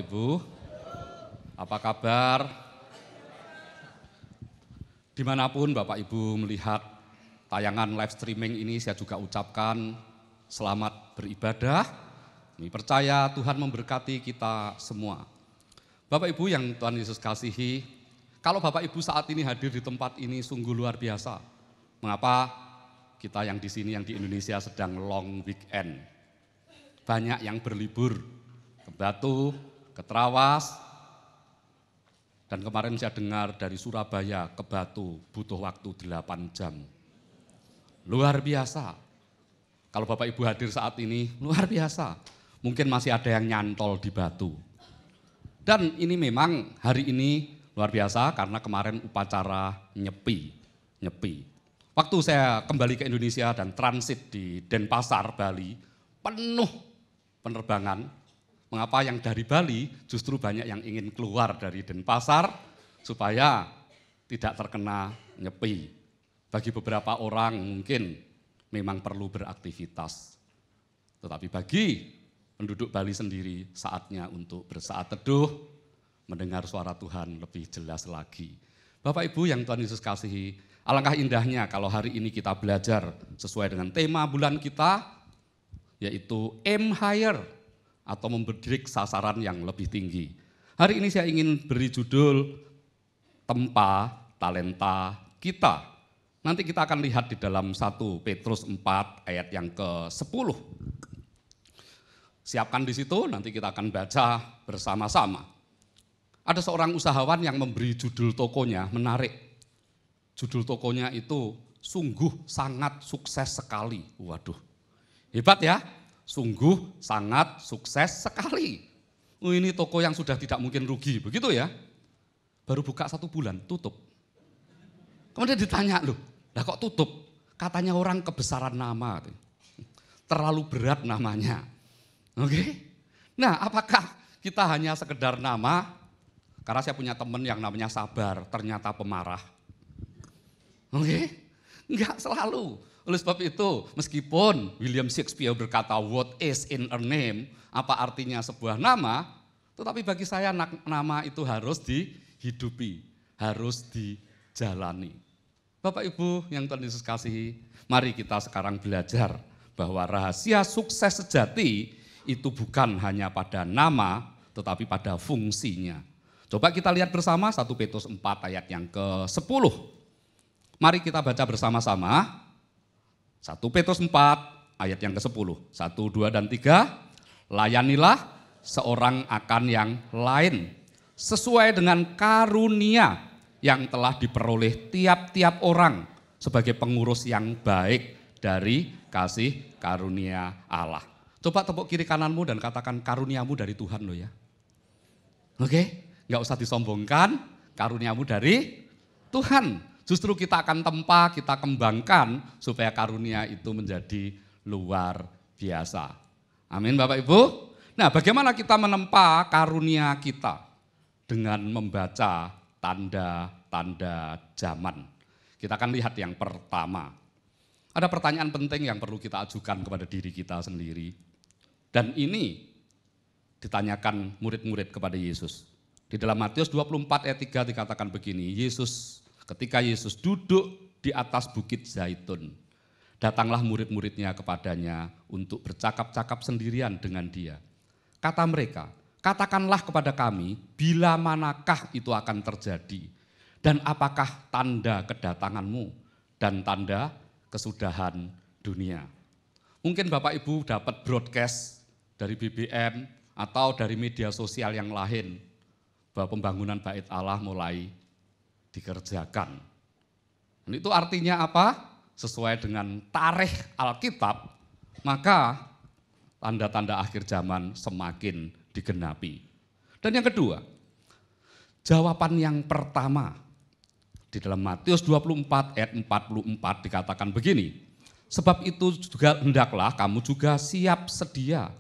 Ibu, apa kabar? Dimanapun Bapak Ibu melihat tayangan live streaming ini, saya juga ucapkan selamat beribadah. Kami percaya Tuhan memberkati kita semua. Bapak Ibu yang Tuhan Yesus kasihi, kalau Bapak Ibu saat ini hadir di tempat ini sungguh luar biasa. Mengapa kita yang di sini, yang di Indonesia sedang long weekend. Banyak yang berlibur ke Batu, ke Trawas, dan kemarin saya dengar dari Surabaya ke Batu butuh waktu 8 jam. Luar biasa. Kalau Bapak Ibu hadir saat ini, luar biasa. Mungkin masih ada yang nyantol di Batu. Dan ini memang hari ini luar biasa karena kemarin upacara nyepi. Waktu saya kembali ke Indonesia dan transit di Denpasar, Bali, penuh penerbangan. Mengapa yang dari Bali justru banyak yang ingin keluar dari Denpasar supaya tidak terkena nyepi. Bagi beberapa orang mungkin memang perlu beraktivitas. Tetapi bagi penduduk Bali sendiri saatnya untuk bersaat teduh, mendengar suara Tuhan lebih jelas lagi. Bapak Ibu yang Tuhan Yesus kasihi, alangkah indahnya kalau hari ini kita belajar sesuai dengan tema bulan kita, yaitu aim higher, atau membidik sasaran yang lebih tinggi. Hari ini saya ingin beri judul Tempa Talenta Kita. Nanti kita akan lihat di dalam 1 Petrus 4 ayat yang ke-10. Siapkan di situ, nanti kita akan baca bersama-sama. Ada seorang usahawan yang memberi judul tokonya, menarik. Judul tokonya itu sungguh sangat sukses sekali. Waduh, hebat ya. Sungguh sangat sukses sekali. Ini toko yang sudah tidak mungkin rugi, begitu ya. Baru buka 1 bulan, tutup. Kemudian ditanya, loh, lah kok tutup? Katanya orang kebesaran nama. Terlalu berat namanya. Oke? Nah, apakah kita hanya sekedar nama? Karena saya punya teman yang namanya Sabar, ternyata pemarah. Oke? Enggak selalu. Oleh sebab itu, meskipun William Shakespeare berkata, what is in a name, apa artinya sebuah nama, tetapi bagi saya nama itu harus dihidupi, harus dijalani. Bapak Ibu yang Tuhan Yesus kasihi, mari kita sekarang belajar bahwa rahasia sukses sejati itu bukan hanya pada nama, tetapi pada fungsinya. Coba kita lihat bersama 1 Petrus 4 ayat yang ke-10. Mari kita baca bersama-sama. 1 Petrus 4 ayat yang ke-10, 1, 2, dan 3, layanilah seorang akan yang lain, sesuai dengan karunia yang telah diperoleh tiap-tiap orang sebagai pengurus yang baik dari kasih karunia Allah. Coba tepuk kiri kananmu dan katakan karuniamu dari Tuhan loh ya. Oke, nggak usah disombongkan, karuniamu dari Tuhan. Justru kita akan tempa, kita kembangkan supaya karunia itu menjadi luar biasa. Amin Bapak Ibu. Nah, bagaimana kita menempa karunia kita? Dengan membaca tanda-tanda zaman. Kita akan lihat yang pertama. Ada pertanyaan penting yang perlu kita ajukan kepada diri kita sendiri. Dan ini ditanyakan murid-murid kepada Yesus. Di dalam Matius 24 ayat 3 dikatakan begini, ketika Yesus duduk di atas bukit Zaitun, datanglah murid-muridnya kepadanya untuk bercakap-cakap sendirian dengan dia. Kata mereka, katakanlah kepada kami, bila manakah itu akan terjadi? Dan apakah tanda kedatanganmu dan tanda kesudahan dunia? Mungkin Bapak Ibu dapat broadcast dari BBM atau dari media sosial yang lain, bahwa pembangunan Bait Allah mulai dikerjakan. Dan itu artinya apa? Sesuai dengan tarikh Alkitab, maka tanda-tanda akhir zaman semakin digenapi. Dan yang kedua, jawaban yang pertama di dalam Matius 24 ayat 44 dikatakan begini, sebab itu juga hendaklah kamu juga siap sedia,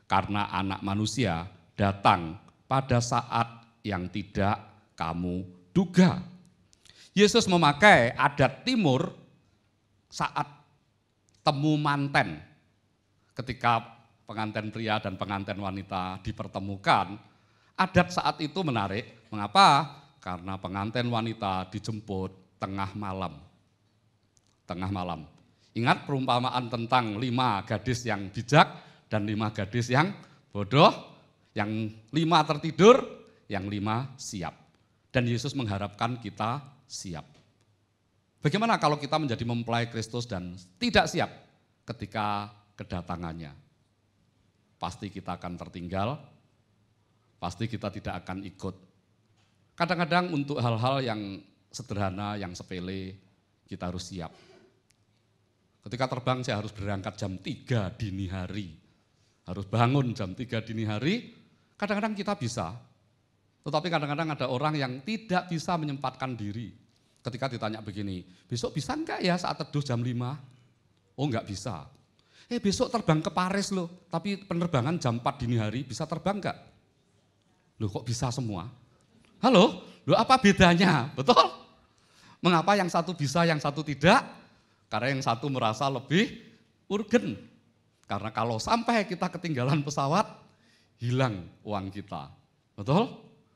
karena Anak Manusia datang pada saat yang tidak kamu duga. Yesus memakai adat timur saat temu manten. Ketika pengantin pria dan pengantin wanita dipertemukan, Adat saat itu menarik. Mengapa? Karena pengantin wanita dijemput tengah malam. Tengah malam. Ingat perumpamaan tentang 5 gadis yang bijak dan 5 gadis yang bodoh. Yang 5 tertidur, yang 5 siap. Dan Yesus mengharapkan kita siap. Bagaimana kalau kita menjadi mempelai Kristus dan tidak siap ketika kedatangannya? Pasti kita akan tertinggal, pasti kita tidak akan ikut. Kadang-kadang untuk hal-hal yang sederhana, yang sepele, kita harus siap. Ketika terbang saya harus berangkat jam 3 dini hari. Harus bangun jam 3 dini hari, kadang-kadang kita bisa. Tetapi kadang-kadang ada orang yang tidak bisa menyempatkan diri. Ketika ditanya begini, besok bisa enggak ya saat teduh jam 5? Oh enggak bisa. Besok terbang ke Paris loh, tapi penerbangan jam 4 dini hari bisa terbang enggak? Loh kok bisa semua? Halo, loh apa bedanya? Betul? Mengapa yang satu bisa, yang satu tidak? Karena yang satu merasa lebih urgen. Karena kalau sampai kita ketinggalan pesawat, hilang uang kita. Betul?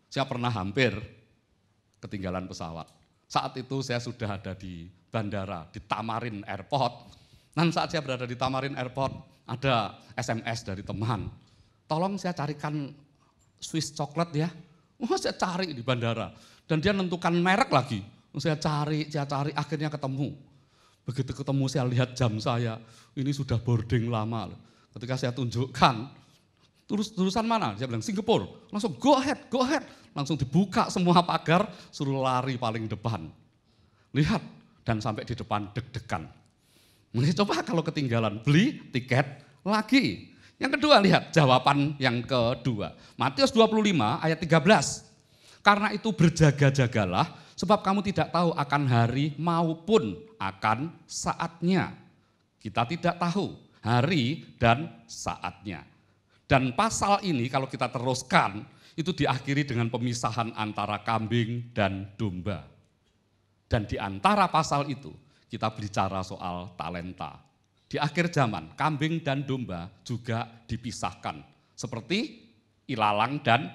Saya pernah hampir ketinggalan pesawat. Saat itu saya sudah ada di bandara, di Tamarin Airport. Dan saat saya berada di Tamarin Airport, ada SMS dari teman. Tolong saya carikan Swiss coklat ya. Saya cari di bandara. Dan dia nentukan merek lagi. Saya cari, akhirnya ketemu. Begitu ketemu saya lihat jam saya, ini sudah boarding lama. Ketika saya tunjukkan, turusan mana? Saya bilang Singapura. Langsung go ahead. Langsung dibuka semua pagar, suruh lari paling depan. Lihat, dan sampai di depan deg-degan. Coba kalau ketinggalan, beli tiket lagi. Yang kedua lihat jawaban yang kedua. Matius 25 ayat 13. Karena itu berjaga-jagalah sebab kamu tidak tahu akan hari maupun akan saatnya. Kita tidak tahu hari dan saatnya. Dan pasal ini kalau kita teruskan itu diakhiri dengan pemisahan antara kambing dan domba. Dan di antara pasal itu kita bicara soal talenta. Di akhir zaman, kambing dan domba juga dipisahkan. Seperti ilalang dan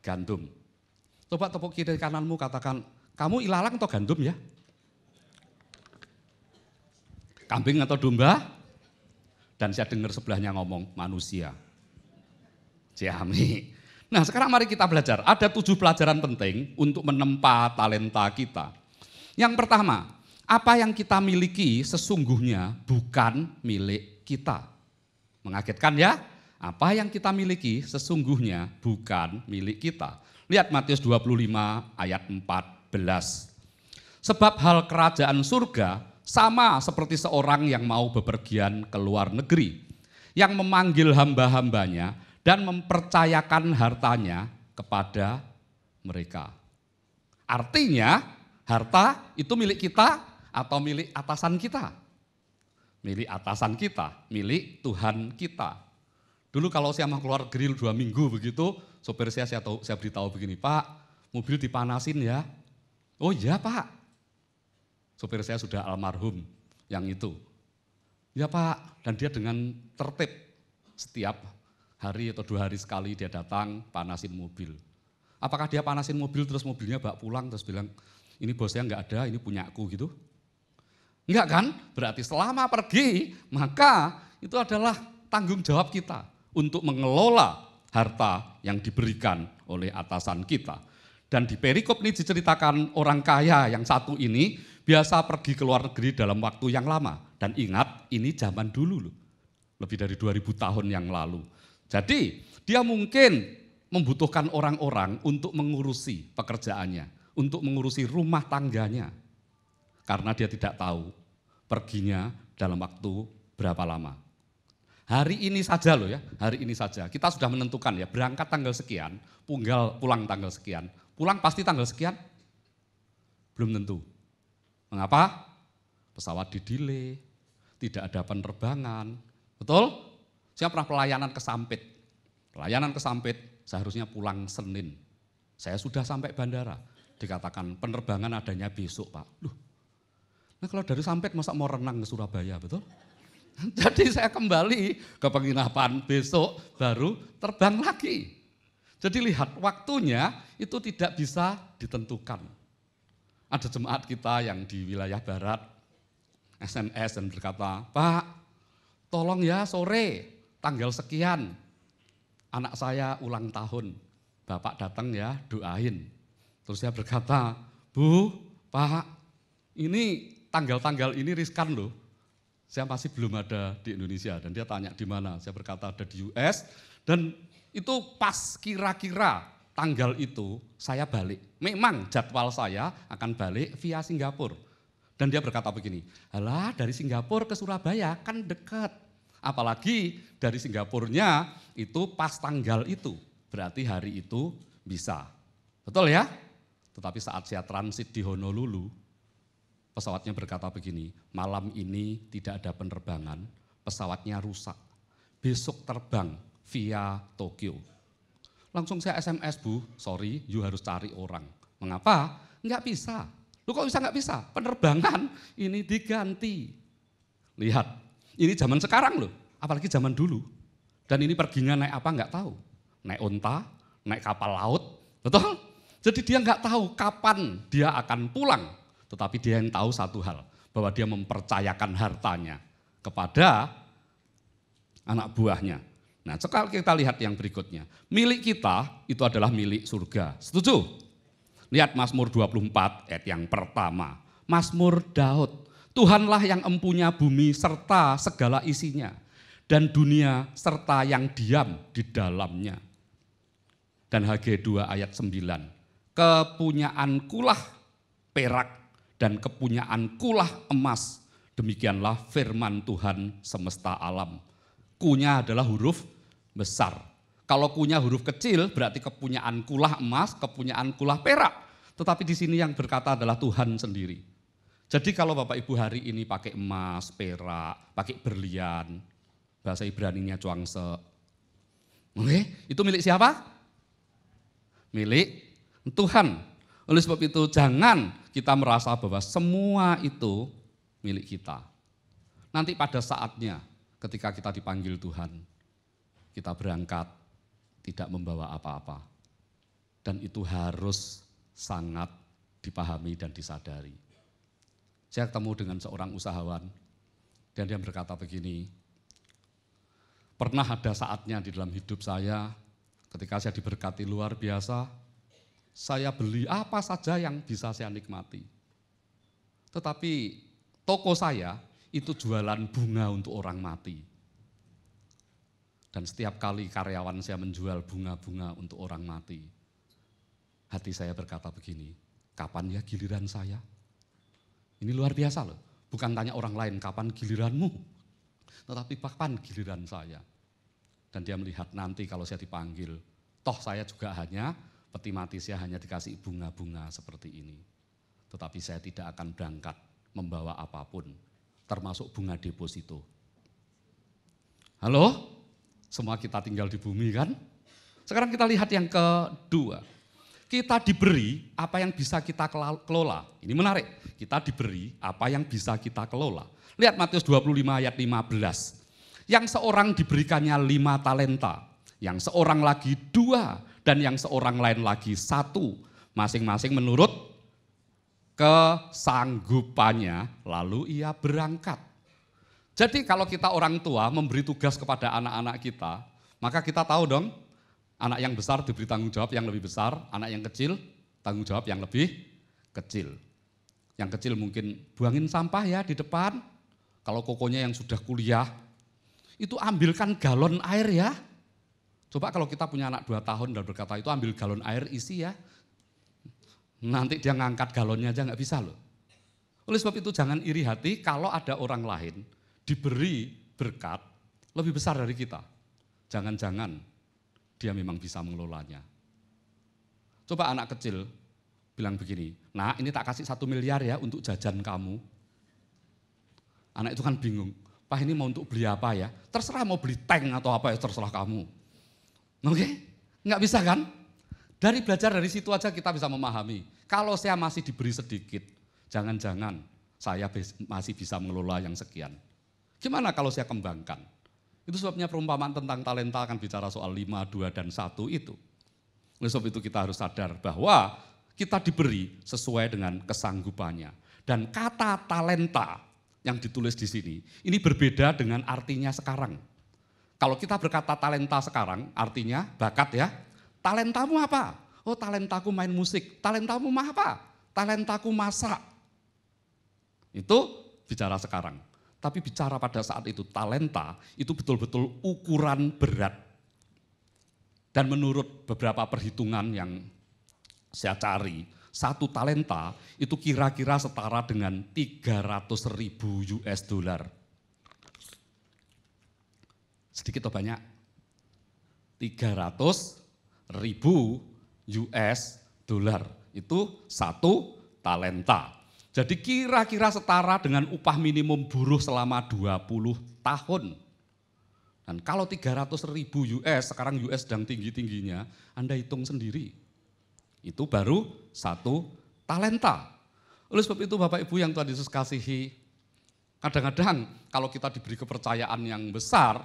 gandum. Coba tepuk kiri kananmu katakan, kamu ilalang atau gandum ya? Kambing atau domba? Dan saya dengar sebelahnya ngomong, manusia. Ciami. Nah sekarang mari kita belajar. Ada 7 pelajaran penting untuk menempa talenta kita. Yang pertama, apa yang kita miliki sesungguhnya bukan milik kita. Mengagetkan ya? Apa yang kita miliki sesungguhnya bukan milik kita. Lihat Matius 25 ayat 14. Sebab hal kerajaan surga sama seperti seorang yang mau bepergian ke luar negeri. Yang memanggil hamba-hambanya dan mempercayakan hartanya kepada mereka. Artinya harta itu milik kita atau milik atasan kita? Milik atasan kita, milik Tuhan kita. Dulu kalau saya mau keluar negeri 2 minggu begitu, sopir saya beritahu begini, Pak, mobil dipanasin ya. Oh iya Pak, sopir saya sudah almarhum yang itu. Ya Pak, dan dia dengan tertib setiap hari atau 2 hari sekali dia datang panasin mobil. Apakah dia panasin mobil terus mobilnya bawa pulang terus bilang, ini bosnya enggak ada, ini punyaku gitu? Enggak kan? Berarti selama pergi, maka itu adalah tanggung jawab kita untuk mengelola harta yang diberikan oleh atasan kita. Dan di perikop ini diceritakan orang kaya yang satu ini biasa pergi ke luar negeri dalam waktu yang lama. Dan ingat, ini zaman dulu loh. Lebih dari 2000 tahun yang lalu. Jadi dia mungkin membutuhkan orang-orang untuk mengurusi pekerjaannya, untuk mengurusi rumah tangganya. Karena dia tidak tahu perginya dalam waktu berapa lama. Hari ini saja loh ya, hari ini saja. Kita sudah menentukan ya, berangkat tanggal sekian, pulang tanggal sekian. Pulang pasti tanggal sekian? Belum tentu. Mengapa? Pesawat di-delay, tidak ada penerbangan. Betul? Saya pernah pelayanan ke Sampit. Pelayanan ke Sampit seharusnya pulang Senin. Saya sudah sampai bandara. Dikatakan penerbangan adanya besok Pak. Loh, nah kalau dari Sampit masa mau renang ke Surabaya, betul? Jadi saya kembali ke penginapan besok baru terbang lagi. Jadi lihat, waktunya itu tidak bisa ditentukan. Ada jemaat kita yang di wilayah barat, SMS dan berkata, Pak, tolong ya sore, tanggal sekian, anak saya ulang tahun, Bapak datang ya doain. Terus saya berkata, Bu, Pak, ini tanggal-tanggal ini riskan loh. Saya masih belum ada di Indonesia dan dia tanya di mana. Saya berkata ada di US dan itu pas kira-kira tanggal itu saya balik. Memang jadwal saya akan balik via Singapura. Dan dia berkata begini, alah dari Singapura ke Surabaya kan dekat. Apalagi dari Singapurnya itu pas tanggal itu. Berarti hari itu bisa. Betul ya? Tetapi saat saya transit di Honolulu, pesawatnya berkata begini, malam ini tidak ada penerbangan, pesawatnya rusak. Besok terbang via Tokyo. Langsung saya SMS, Bu, sorry, you harus cari orang. Mengapa? Enggak bisa. Lu kok bisa enggak bisa? Penerbangan ini diganti. Lihat, ini zaman sekarang loh, apalagi zaman dulu. Dan ini perginya naik apa enggak tahu. Naik onta, naik kapal laut, betul? Jadi dia enggak tahu kapan dia akan pulang. Tetapi dia yang tahu satu hal, bahwa dia mempercayakan hartanya kepada anak buahnya. Nah, sekarang kita lihat yang berikutnya. Milik kita itu adalah milik surga. Setuju? Lihat Mazmur 24 ayat yang pertama. Mazmur Daud. Tuhanlah yang empunya bumi serta segala isinya. Dan dunia serta yang diam di dalamnya. Dan Haggai 2 ayat 9. Kepunyaankulah perak dan kepunyaankulah emas. Demikianlah firman Tuhan semesta alam. Kunya adalah huruf besar. Kalau kunya huruf kecil berarti kepunyaankulah emas, kepunyaankulah perak. Tetapi di sini yang berkata adalah Tuhan sendiri. Jadi kalau Bapak Ibu hari ini pakai emas, perak, pakai berlian, bahasa Ibraninya cuangse. Oke, itu milik siapa? Milik Tuhan. Oleh sebab itu jangan kita merasa bahwa semua itu milik kita. Nanti pada saatnya ketika kita dipanggil Tuhan, kita berangkat tidak membawa apa-apa. Dan itu harus sangat dipahami dan disadari. Saya ketemu dengan seorang usahawan dan dia berkata begini, pernah ada saatnya di dalam hidup saya ketika saya diberkati luar biasa, saya beli apa saja yang bisa saya nikmati. Tetapi toko saya itu jualan bunga untuk orang mati. Dan setiap kali karyawan saya menjual bunga-bunga untuk orang mati, hati saya berkata begini, kapan ya giliran saya? Ini luar biasa loh, bukan tanya orang lain kapan giliranmu, tetapi kapan giliran saya. Dan dia melihat nanti kalau saya dipanggil, toh saya juga hanya, peti mati saya hanya dikasih bunga-bunga seperti ini. Tetapi saya tidak akan berangkat membawa apapun, termasuk bunga deposito. Halo? Semua kita tinggal di bumi kan? Sekarang kita lihat yang kedua. Kita diberi apa yang bisa kita kelola. Ini menarik, kita diberi apa yang bisa kita kelola. Lihat Matius 25 ayat 15. Yang seorang diberikannya 5 talenta, yang seorang lagi 2, dan yang seorang lain lagi 1. Masing-masing menurut kesanggupannya, lalu ia berangkat. Jadi kalau kita orang tua memberi tugas kepada anak-anak kita, maka kita tahu dong, anak yang besar diberi tanggung jawab yang lebih besar, anak yang kecil tanggung jawab yang lebih kecil. Yang kecil mungkin buangin sampah ya di depan, kalau kokonya yang sudah kuliah, itu ambilkan galon air ya. Coba kalau kita punya anak 2 tahun dan berkata itu ambil galon air isi ya, nanti dia ngangkat galonnya aja nggak bisa loh. Oleh sebab itu jangan iri hati kalau ada orang lain diberi berkat lebih besar dari kita. Jangan-jangan dia memang bisa mengelolanya. Coba anak kecil bilang begini, nah ini tak kasih 1 miliar ya untuk jajan kamu. Anak itu kan bingung, Pak ini mau untuk beli apa ya? Terserah mau beli tank atau apa ya terserah kamu. Oke? Nggak bisa kan? Dari belajar dari situ aja kita bisa memahami. Kalau saya masih diberi sedikit, jangan-jangan saya masih bisa mengelola yang sekian. Gimana kalau saya kembangkan? Itu sebabnya perumpamaan tentang talenta akan bicara soal 5, 2, dan 1 itu. Oleh sebab itu kita harus sadar bahwa kita diberi sesuai dengan kesanggupannya. Dan kata talenta yang ditulis di sini, ini berbeda dengan artinya sekarang. Kalau kita berkata talenta sekarang, artinya bakat ya. Talentamu apa? Oh, talentaku main musik. Talentamu apa? Talentaku masak. Itu bicara sekarang. Tapi bicara pada saat itu, talenta itu betul-betul ukuran berat. Dan menurut beberapa perhitungan yang saya cari, satu talenta itu kira-kira setara dengan 300.000 US dollar. Sedikit atau banyak? 300.000 US dollar. Itu satu talenta. Jadi kira-kira setara dengan upah minimum buruh selama 20 tahun. Dan kalau 300.000 US, sekarang US sedang tinggi-tingginya, Anda hitung sendiri. Itu baru satu talenta. Oleh sebab itu Bapak Ibu yang Tuhan Yesus kasihi, kadang-kadang kalau kita diberi kepercayaan yang besar,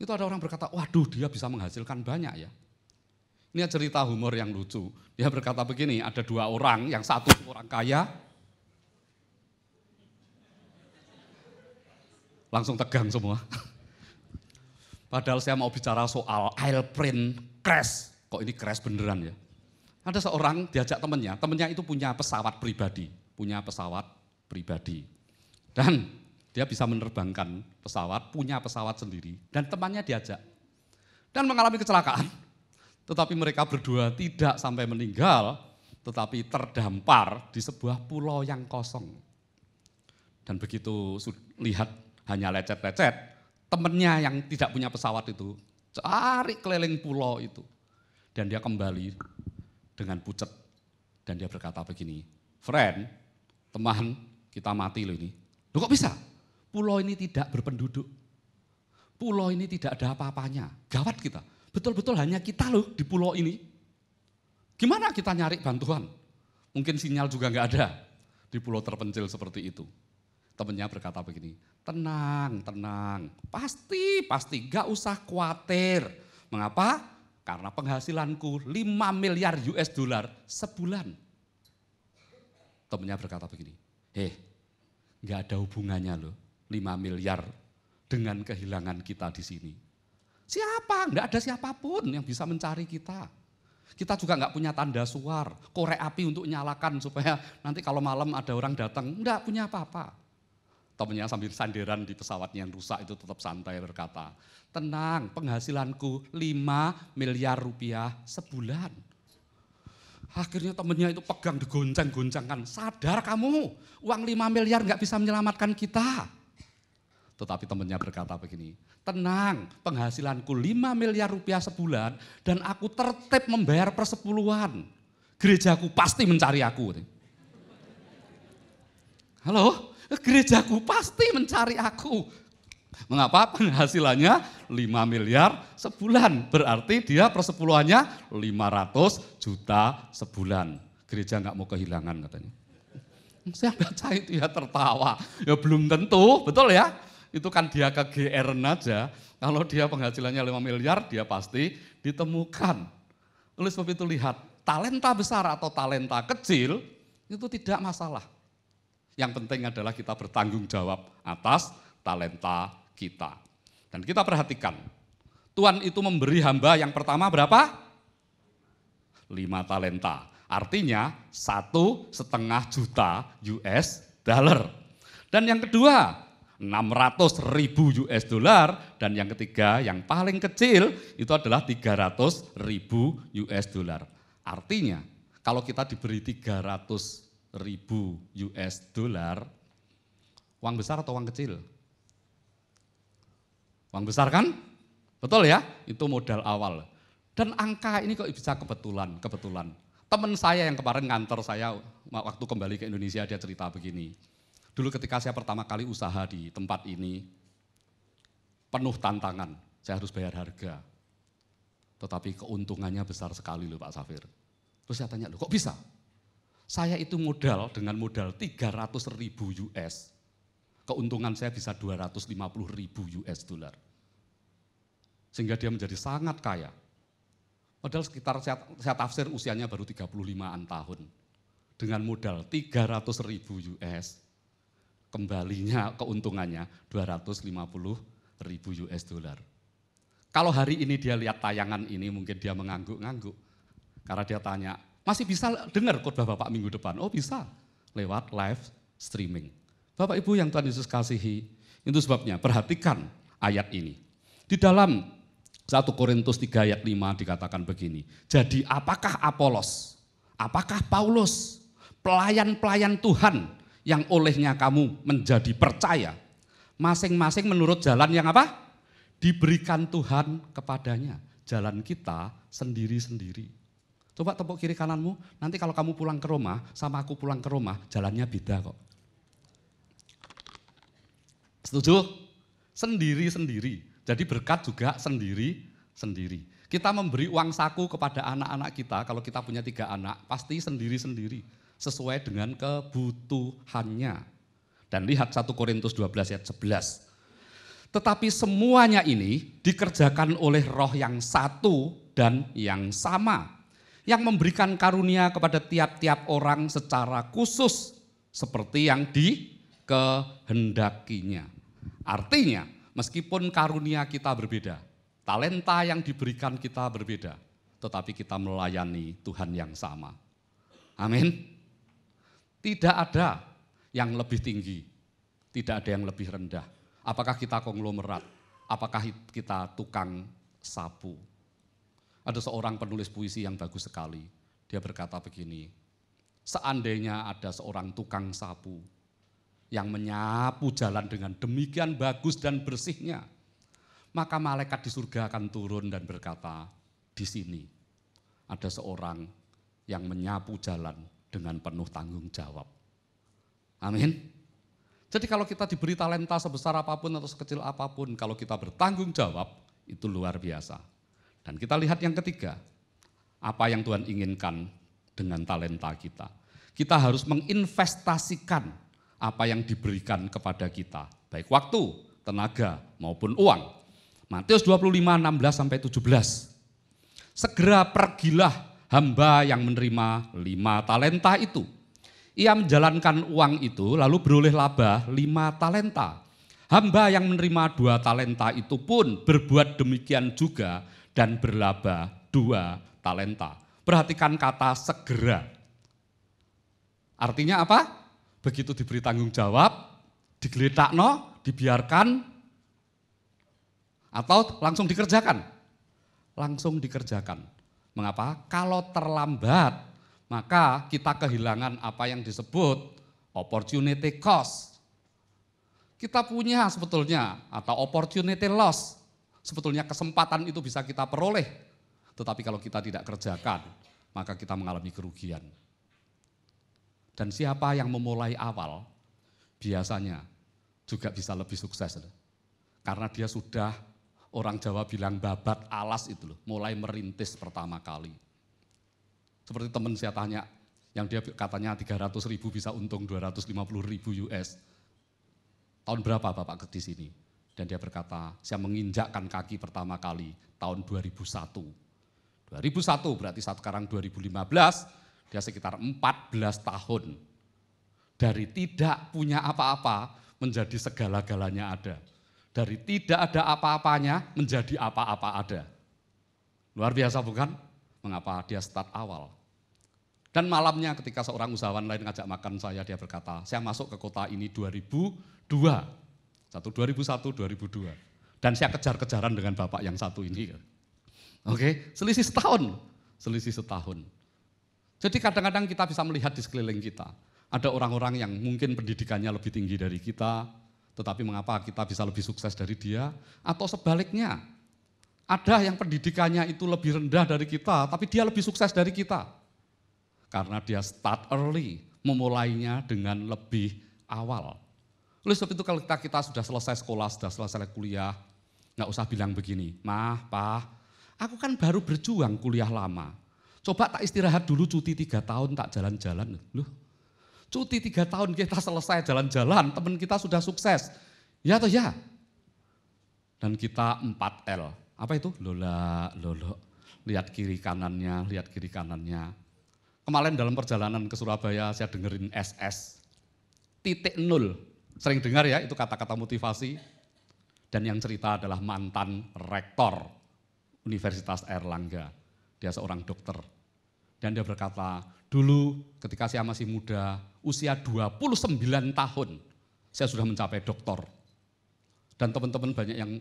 itu ada orang berkata, waduh dia bisa menghasilkan banyak ya. Ini cerita humor yang lucu. Dia berkata begini, ada dua orang, yang satu orang kaya, langsung tegang semua. Padahal saya mau bicara soal airplane crash. Kok ini crash beneran ya? Ada seorang diajak temannya itu punya pesawat pribadi. Dan dia bisa menerbangkan pesawat, punya pesawat sendiri. Dan temannya diajak. Dan mengalami kecelakaan. Tetapi mereka berdua tidak sampai meninggal, tetapi terdampar di sebuah pulau yang kosong. Dan begitu lihat hanya lecet-lecet, temannya yang tidak punya pesawat itu cari keliling pulau itu. Dan dia kembali dengan pucet. Dan dia berkata begini, friend, teman, kita mati loh ini. Loh kok bisa? Pulau ini tidak berpenduduk. Pulau ini tidak ada apa-apanya. Gawat kita. Betul-betul hanya kita loh di pulau ini. Gimana kita nyari bantuan? Mungkin sinyal juga nggak ada di pulau terpencil seperti itu. Temannya berkata begini, tenang, pasti, gak usah khawatir. Mengapa? Karena penghasilanku 5 miliar US dollar sebulan. Temannya berkata begini, gak ada hubungannya loh 5 miliar dengan kehilangan kita di sini. Siapa? Gak ada siapapun yang bisa mencari kita. Kita juga gak punya tanda suar, korek api untuk nyalakan supaya nanti kalau malam ada orang datang, gak punya apa-apa. Temannya sambil sandaran di pesawatnya yang rusak itu tetap santai berkata, tenang, penghasilanku 5 miliar rupiah sebulan. Akhirnya temannya itu pegang digoncang-goncangkan, sadar kamu, uang 5 miliar gak bisa menyelamatkan kita. Tetapi temannya berkata begini, tenang, penghasilanku 5 miliar rupiah sebulan dan aku tertib membayar persepuluhan. Gerejaku pasti mencari aku. Halo? Gerejaku pasti mencari aku. Mengapa? Penghasilannya 5 miliar sebulan. Berarti dia persepuluhannya 500 juta sebulan. Gereja nggak mau kehilangan katanya. Saya baca itu ya tertawa. Ya belum tentu, betul ya? Itu kan dia ke GR aja. Kalau dia penghasilannya 5 miliar, dia pasti ditemukan. Oleh sebab itu lihat, talenta besar atau talenta kecil itu tidak masalah. Yang penting adalah kita bertanggung jawab atas talenta kita. Dan kita perhatikan, Tuhan itu memberi hamba yang pertama berapa? 5 talenta. Artinya 1,5 juta US dollar. Dan yang kedua 600.000 US dollar. Dan yang ketiga yang paling kecil itu adalah 300.000 US dollar. Artinya kalau kita diberi 300.000 US dollar, uang besar atau uang kecil? Uang besar kan? Betul ya? Itu modal awal. Dan angka ini kok bisa kebetulan. Teman saya yang kemarin nganter saya waktu kembali ke Indonesia, dia cerita begini. Dulu ketika saya pertama kali usaha di tempat ini, penuh tantangan, saya harus bayar harga. Tetapi keuntungannya besar sekali loh Pak Safir. Terus saya tanya, loh kok bisa? Saya itu modal dengan modal 300.000 US. Keuntungan saya bisa 250.000 US dollar. Sehingga dia menjadi sangat kaya. Padahal sekitar saya tafsir usianya baru 35-an tahun. Dengan modal 300.000 US, kembalinya keuntungannya 250.000 US dollar. Kalau hari ini dia lihat tayangan ini mungkin dia mengangguk-ngangguk. Karena dia tanya, masih bisa dengar khotbah Bapak minggu depan? Oh bisa, lewat live streaming. Bapak Ibu yang Tuhan Yesus kasihi, itu sebabnya perhatikan ayat ini. Di dalam 1 Korintus 3 ayat 5 dikatakan begini, jadi apakah Apolos, apakah Paulus, pelayan-pelayan Tuhan yang olehnya kamu menjadi percaya, masing-masing menurut jalan yang apa? Diberikan Tuhan kepadanya, jalan kita sendiri-sendiri. Coba tepuk kiri kananmu, nanti kalau kamu pulang ke rumah, sama aku pulang ke rumah, jalannya beda kok. Setuju? Sendiri-sendiri. Jadi berkat juga sendiri-sendiri. Kita memberi uang saku kepada anak-anak kita, kalau kita punya 3 anak, pasti sendiri-sendiri. Sesuai dengan kebutuhannya. Dan lihat 1 Korintus 12 ayat 11. Tetapi semuanya ini dikerjakan oleh Roh yang satu dan yang sama. Yang memberikan karunia kepada tiap-tiap orang secara khusus. Seperti yang dikehendakinya. Artinya, meskipun karunia kita berbeda, talenta yang diberikan kita berbeda, tetapi kita melayani Tuhan yang sama. Amin. Tidak ada yang lebih tinggi, tidak ada yang lebih rendah. Apakah kita konglomerat, apakah kita tukang sapu. Ada seorang penulis puisi yang bagus sekali, dia berkata begini, seandainya ada seorang tukang sapu, yang menyapu jalan dengan demikian bagus dan bersihnya, maka malaikat di surga akan turun dan berkata, di sini ada seorang yang menyapu jalan dengan penuh tanggung jawab. Amin. Jadi kalau kita diberi talenta sebesar apapun atau sekecil apapun, kalau kita bertanggung jawab, itu luar biasa. Dan kita lihat yang ketiga, apa yang Tuhan inginkan dengan talenta kita. Kita harus menginvestasikan apa yang diberikan kepada kita, baik waktu, tenaga, maupun uang. Matius 25:16-17. Segera pergilah hamba yang menerima 5 talenta itu. Ia menjalankan uang itu lalu beroleh laba 5 talenta. Hamba yang menerima 2 talenta itu pun berbuat demikian juga dan berlaba 2 talenta. Perhatikan kata segera. Artinya apa? Begitu diberi tanggung jawab, digeletakno, dibiarkan, atau langsung dikerjakan? Langsung dikerjakan. Mengapa? Kalau terlambat, maka kita kehilangan apa yang disebut opportunity cost. Kita punya sebetulnya, atau opportunity loss. Sebetulnya kesempatan itu bisa kita peroleh. Tetapi kalau kita tidak kerjakan, maka kita mengalami kerugian. Dan siapa yang memulai awal, biasanya juga bisa lebih sukses. Karena dia sudah, orang Jawa bilang babat alas itu loh, mulai merintis pertama kali. Seperti teman saya tanya, yang dia katanya 300.000 bisa untung 250.000 US. Tahun berapa Bapak di sini? Dan dia berkata, saya menginjakkan kaki pertama kali tahun 2001. 2001 berarti sekarang 2015, dia sekitar 14 tahun. Dari tidak punya apa-apa menjadi segala-galanya ada. Dari tidak ada apa-apanya menjadi apa-apa ada. Luar biasa bukan? Mengapa dia start awal. Dan malamnya ketika seorang usahawan lain ngajak makan saya, dia berkata, saya masuk ke kota ini 2002. 2001, 2002. Dan saya kejar-kejaran dengan bapak yang satu ini. Oke, selisih setahun. Jadi kadang-kadang kita bisa melihat di sekeliling kita, ada orang-orang yang mungkin pendidikannya lebih tinggi dari kita, tetapi mengapa kita bisa lebih sukses dari dia, atau sebaliknya, ada yang pendidikannya itu lebih rendah dari kita, tapi dia lebih sukses dari kita. Karena dia start early, memulainya dengan lebih awal. Oleh sebab itu kalau kita sudah selesai sekolah, sudah selesai kuliah, nggak usah bilang begini, Mah, Pak, aku kan baru berjuang kuliah lama. Coba tak istirahat dulu cuti 3 tahun tak jalan-jalan. Loh, cuti 3 tahun kita selesai jalan-jalan, teman kita sudah sukses. Ya atau ya? Dan kita 4L. Apa itu? Lola, lolo, lihat kiri kanannya, lihat kiri kanannya. Kemarin dalam perjalanan ke Surabaya saya dengerin SS, titik nol. Sering dengar ya itu kata-kata motivasi. Dan yang cerita adalah mantan rektor Universitas Airlangga. Dia seorang dokter. Dan dia berkata, dulu ketika saya masih muda, usia 29 tahun, saya sudah mencapai doktor. Dan teman-teman banyak yang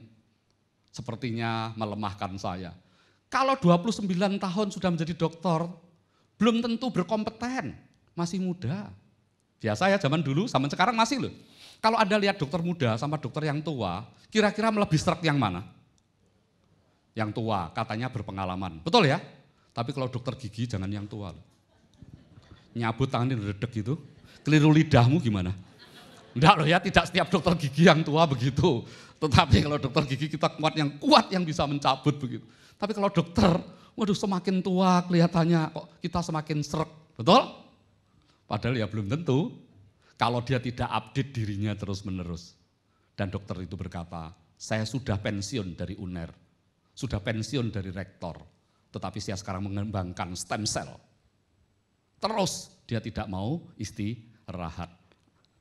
sepertinya melemahkan saya. Kalau 29 tahun sudah menjadi dokter, belum tentu berkompeten, masih muda. Biasa ya zaman dulu, zaman sekarang masih loh. Kalau Anda lihat dokter muda sama dokter yang tua, kira-kira lebih serak yang mana? Yang tua, katanya berpengalaman. Betul ya? Tapi kalau dokter gigi jangan yang tua loh. Nyabut tangannya dedek gitu, keliru lidahmu gimana? Enggak loh ya, tidak setiap dokter gigi yang tua begitu. Tetapi kalau dokter gigi kita kuat yang bisa mencabut begitu. Tapi kalau dokter, waduh semakin tua kelihatannya kok kita semakin serak, betul? Padahal ya belum tentu kalau dia tidak update dirinya terus-menerus. Dan dokter itu berkata, saya sudah pensiun dari UNER, sudah pensiun dari rektor, tetapi saya sekarang mengembangkan stem cell. Terus dia tidak mau istirahat.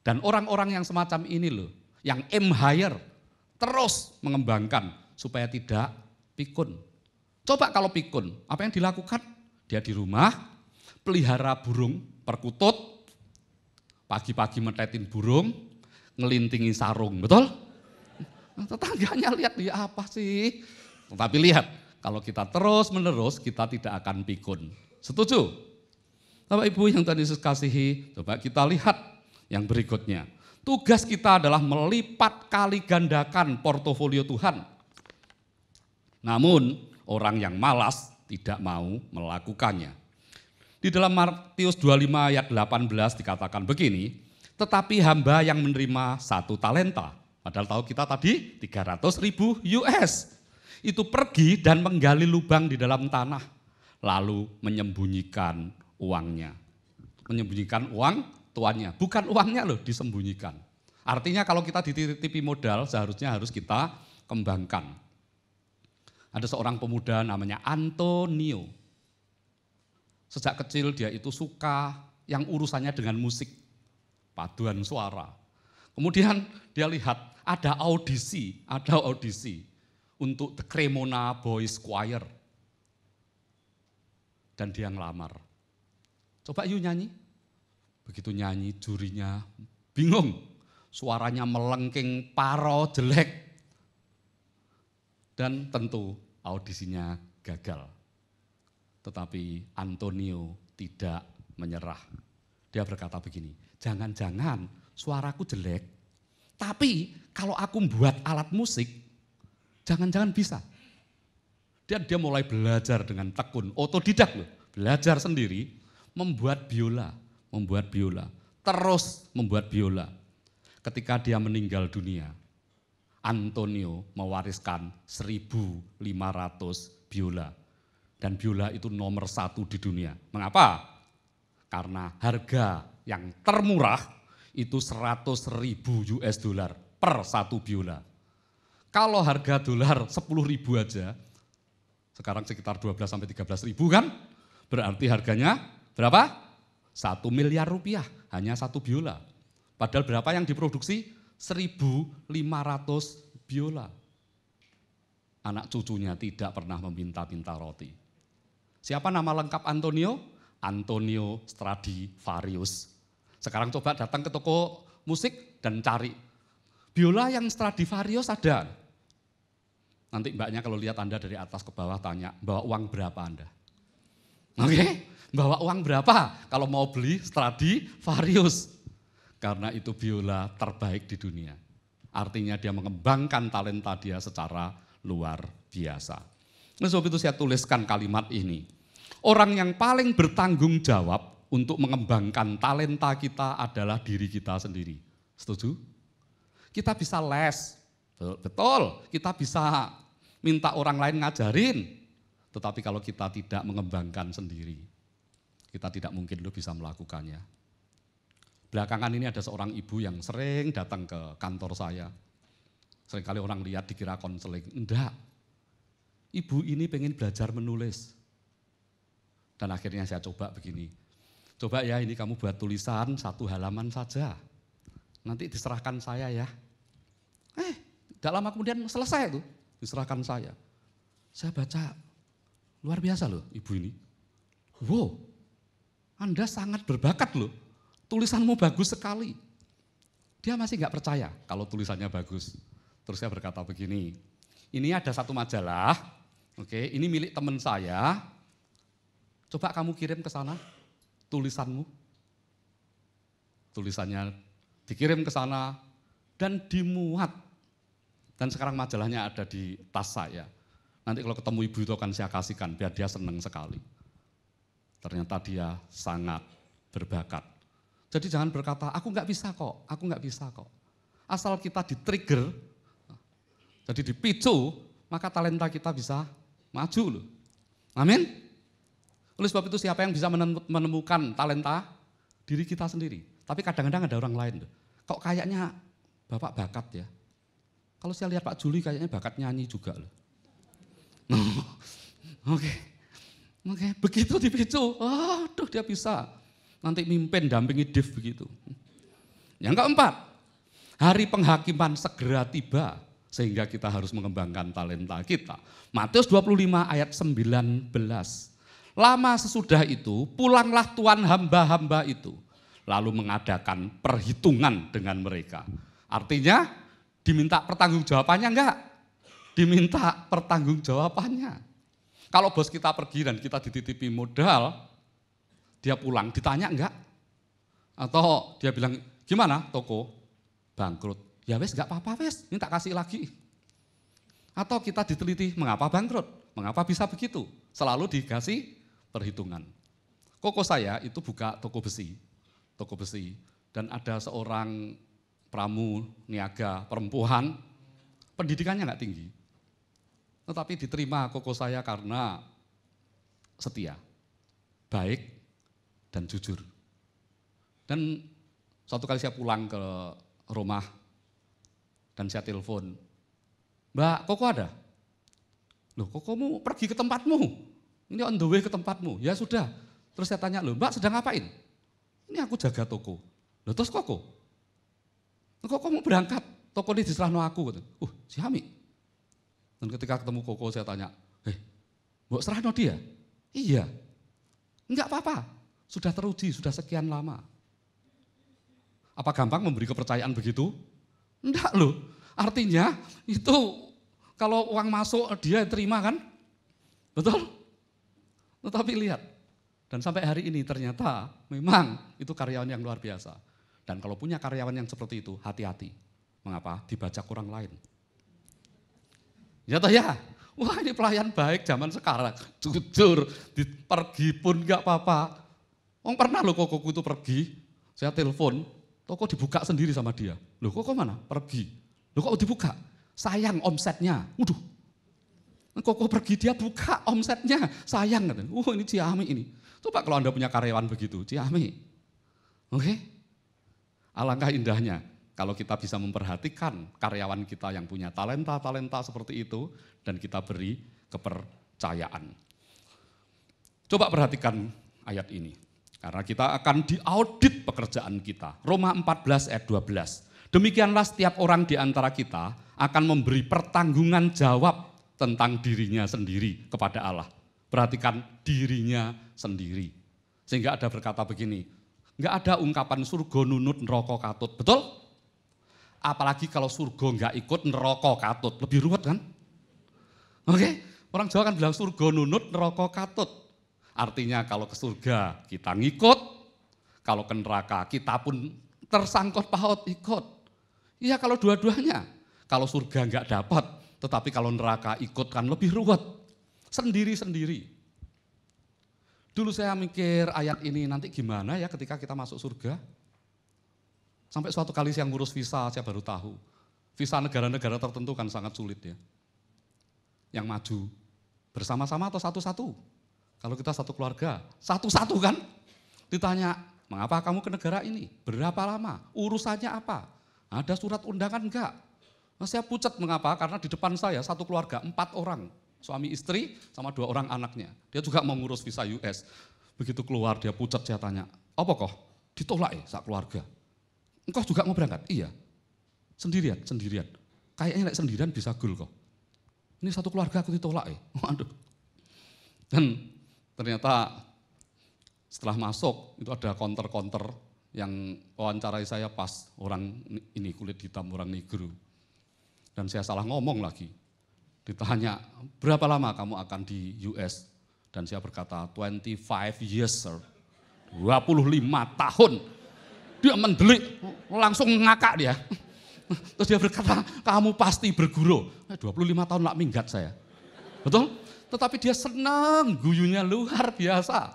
Dan orang-orang yang semacam ini loh, yang aim higher, terus mengembangkan supaya tidak pikun. Coba kalau pikun, apa yang dilakukan? Dia di rumah, pelihara burung perkutut, pagi-pagi metetin burung, ngelintingi sarung, betul? Tetangganya lihat dia apa sih? Tetapi lihat, kalau kita terus-menerus kita tidak akan pikun. Setuju? Bapak Ibu yang Tuhan Yesus kasihi, coba kita lihat yang berikutnya. Tugas kita adalah melipat kali gandakan portofolio Tuhan. Namun orang yang malas tidak mau melakukannya. Di dalam Matius 25 ayat 18 dikatakan begini, tetapi hamba yang menerima 1 talenta, padahal tahu kita tadi 300.000 US, itu pergi dan menggali lubang di dalam tanah, lalu menyembunyikan uangnya. Menyembunyikan uang tuannya, bukan uangnya loh disembunyikan. Artinya kalau kita dititipi modal seharusnya harus kita kembangkan. Ada seorang pemuda namanya Antonio. Sejak kecil dia itu suka yang urusannya dengan musik, paduan suara. Kemudian dia lihat ada audisi untuk The Cremona Boys Choir. Dan dia ngelamar. Coba yuk nyanyi. Begitu nyanyi jurinya bingung, suaranya melengking, paro, jelek. Dan tentu audisinya gagal. Tetapi Antonio tidak menyerah. Dia berkata begini, jangan-jangan suaraku jelek, tapi kalau aku buat alat musik, jangan-jangan bisa. Dia mulai belajar dengan tekun, otodidak loh, belajar sendiri, membuat biola, terus membuat biola. Ketika dia meninggal dunia, Antonio mewariskan 1.500 biola. Dan biola itu nomor 1 di dunia. Mengapa? Karena harga yang termurah itu 100.000 US dollar per 1 biola. Kalau harga dolar 10.000 aja, sekarang sekitar 12-13.000 kan? Berarti harganya berapa? 1 miliar rupiah, hanya 1 biola. Padahal berapa yang diproduksi? 1.500 biola. Anak cucunya tidak pernah meminta-minta roti. Siapa nama lengkap Antonio? Antonio Stradivarius. Sekarang coba datang ke toko musik dan cari. Biola yang Stradivarius ada. Nanti mbaknya kalau lihat Anda dari atas ke bawah tanya, bawa uang berapa Anda? Oke, bawa uang berapa kalau mau beli Stradivarius? Karena itu biola terbaik di dunia. Artinya dia mengembangkan talenta dia secara luar biasa. Nah, sebab itu saya tuliskan kalimat ini. Orang yang paling bertanggung jawab untuk mengembangkan talenta kita adalah diri kita sendiri. Setuju? Kita bisa les, betul. Kita bisa minta orang lain ngajarin. Tetapi kalau kita tidak mengembangkan sendiri, kita tidak mungkin bisa melakukannya. Belakangan ini ada seorang ibu yang sering datang ke kantor saya. Seringkali orang lihat dikira konseling. Enggak, ibu ini pengen belajar menulis. Dan akhirnya saya coba begini. Coba ya ini kamu buat tulisan 1 halaman saja. Nanti diserahkan saya ya. Tidak lama kemudian selesai itu, diserahkan saya. Saya baca, luar biasa loh ibu ini. Wow, Anda sangat berbakat loh, tulisanmu bagus sekali. Dia masih nggak percaya kalau tulisannya bagus. Terus saya berkata begini, ini ada satu majalah, oke, ini milik teman saya, coba kamu kirim ke sana tulisanmu. Tulisannya dikirim ke sana dan dimuat. Dan sekarang majalahnya ada di tas saya. Nanti kalau ketemu ibu itu akan saya kasihkan biar dia senang sekali. Ternyata dia sangat berbakat. Jadi jangan berkata, aku nggak bisa kok, aku nggak bisa kok. Asal kita di-trigger, jadi dipicu, maka talenta kita bisa maju loh. Amin. Oleh sebab itu siapa yang bisa menemukan talenta diri kita sendiri. Tapi kadang-kadang ada orang lain loh. Kok kayaknya Bapak bakat ya. Kalau saya lihat Pak Juli kayaknya bakat nyanyi juga loh. Oke, begitu dipicu, aduh dia bisa. Nanti mimpin dampingi Dev begitu. Yang keempat, hari penghakiman segera tiba sehingga kita harus mengembangkan talenta kita. Matius 25 ayat 19. Lama sesudah itu pulanglah tuan hamba-hamba itu lalu mengadakan perhitungan dengan mereka. Artinya diminta pertanggungjawabannya enggak? Diminta pertanggungjawabannya. Kalau bos kita pergi dan kita dititipi modal, dia pulang, ditanya enggak? Atau dia bilang, gimana toko? Bangkrut. Ya wes enggak apa-apa wes, minta kasih lagi. Atau kita diteliti, mengapa bangkrut? Mengapa bisa begitu? Selalu dikasih perhitungan. Koko saya itu buka toko besi, dan ada seorang pramu niaga perempuan, pendidikannya enggak tinggi. Tetapi diterima koko saya karena setia, baik, dan jujur. Dan suatu kali saya pulang ke rumah dan saya telepon, Mbak, Koko ada? Loh, Kokomu pergi ke tempatmu, ini on the way ke tempatmu. Ya sudah, terus saya tanya, loh Mbak sedang ngapain? Ini aku jaga toko. Loh terus Koko? Koko mau berangkat, toko ini diserahno aku. Si Hami. Dan ketika ketemu Koko saya tanya, Mbok serahno dia? Iya. Enggak apa-apa, sudah teruji, sudah sekian lama. Apa gampang memberi kepercayaan begitu? Enggak loh, artinya itu kalau uang masuk dia terima kan? Betul? Tetapi lihat, dan sampai hari ini ternyata memang itu karyawan yang luar biasa. Dan kalau punya karyawan yang seperti itu, hati-hati. Mengapa? Dibajak orang lain. Ya toh ya, wah ini pelayan baik zaman sekarang, jujur, pergi pun enggak apa-apa. Pernah loh Kokoku itu pergi, saya telepon, toko dibuka sendiri sama dia. Loh Koko mana? Pergi. Loh kok dibuka? Sayang omsetnya. Waduh, Koko pergi dia buka omsetnya, sayang. Ini Ciami ini. Coba kalau Anda punya karyawan begitu, Ciami. Oke? Alangkah indahnya kalau kita bisa memperhatikan karyawan kita yang punya talenta-talenta seperti itu dan kita beri kepercayaan. Coba perhatikan ayat ini. Karena kita akan diaudit pekerjaan kita. Roma 14 ayat 12. Demikianlah setiap orang di antara kita akan memberi pertanggungan jawab tentang dirinya sendiri kepada Allah. Perhatikan dirinya sendiri. Sehingga ada berkata begini, enggak ada ungkapan surga nunut neraka katut, betul? Apalagi kalau surga enggak ikut neraka katut, lebih ruwet kan? Oke, orang Jawa kan bilang surga nunut neraka katut. Artinya kalau ke surga kita ngikut, kalau ke neraka kita pun tersangkut paut ikut. Iya kalau dua-duanya, kalau surga enggak dapat, tetapi kalau neraka ikut kan lebih ruwet, sendiri-sendiri. Dulu saya mikir ayat ini nanti gimana ya ketika kita masuk surga. Sampai suatu kali saya ngurus visa, saya baru tahu. Visa negara-negara tertentu kan sangat sulit ya. Yang maju bersama-sama atau satu-satu? Kalau kita satu keluarga, satu-satu kan? Ditanya, mengapa kamu ke negara ini? Berapa lama? Urusannya apa? Ada surat undangan enggak? Nah, saya pucat mengapa? Karena di depan saya satu keluarga, 4 orang. suami istri sama 2 orang anaknya. Dia juga mau ngurus visa US. Begitu keluar dia pucat, saya tanya, apa kok? Ditolak ya sak keluarga. Engkau juga mau berangkat? Iya. Sendirian. Kayaknya sendirian bisa gul kok. Ini satu keluarga aku ditolak ya. Waduh. Dan ternyata setelah masuk itu ada counter yang wawancarai saya pas orang ini kulit hitam, orang negro. Dan saya salah ngomong lagi. Ditanya, berapa lama kamu akan di US? Dan saya berkata, 25 years sir. 25 tahun. Dia mendelik, langsung ngakak dia. Terus dia berkata, kamu pasti berguru. 25 tahun lah minggat saya. Betul? Tetapi dia senang, guyunya luar biasa.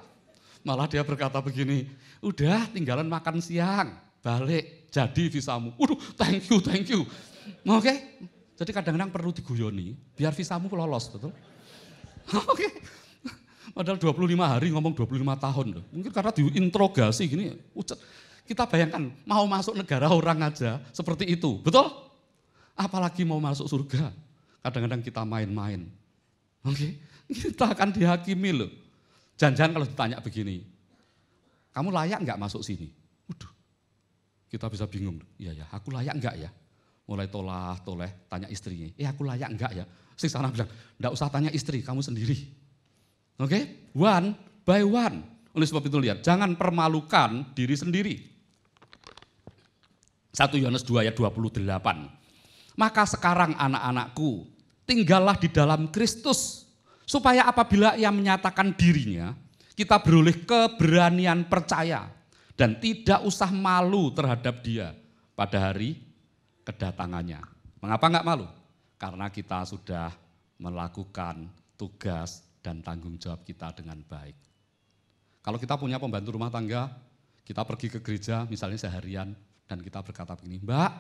Malah dia berkata begini, udah tinggalan makan siang, balik, jadi visamu. Waduh, thank you. Oke? Jadi kadang-kadang perlu diguyoni, biar visamu lolos, betul? Oke. Padahal 25 hari ngomong 25 tahun loh. Mungkin karena diinterogasi gini, kita bayangkan mau masuk negara orang aja seperti itu, betul? Apalagi mau masuk surga. Kadang-kadang kita main-main. Oke? Kita akan dihakimi loh. Jangan-jangan kalau ditanya begini, kamu layak enggak masuk sini? Waduh, kita bisa bingung. Iya ya, aku layak enggak ya? Mulai toleh, tanya istrinya, aku layak enggak ya? Si sana bilang, enggak usah tanya istri, kamu sendiri. Oke? One by one. Oleh sebab itu lihat, jangan permalukan diri sendiri. 1 Yohanes 2 ayat 28. Maka sekarang anak-anakku, tinggallah di dalam Kristus, supaya apabila ia menyatakan dirinya, kita beroleh keberanian percaya dan tidak usah malu terhadap dia pada hari kedatangannya. Mengapa enggak malu? Karena kita sudah melakukan tugas dan tanggung jawab kita dengan baik. Kalau kita punya pembantu rumah tangga, kita pergi ke gereja misalnya seharian dan kita berkata begini, Mbak,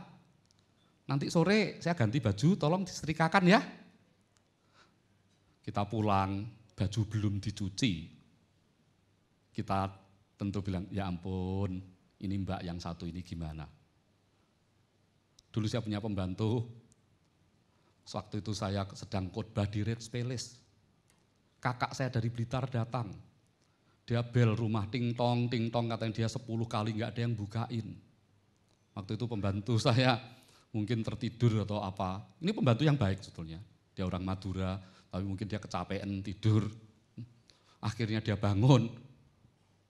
nanti sore saya ganti baju, tolong disetrikakan ya. Kita pulang, baju belum dicuci. Kita tentu bilang, ya ampun, ini mbak yang satu ini gimana. Dulu saya punya pembantu, waktu itu saya sedang khotbah di Red Palace. Kakak saya dari Blitar datang. Dia bel rumah ting tong, katanya dia 10 kali enggak ada yang bukain. Waktu itu pembantu saya mungkin tertidur atau apa. Ini pembantu yang baik sebetulnya. Dia orang Madura, tapi mungkin dia kecapean tidur. Akhirnya dia bangun.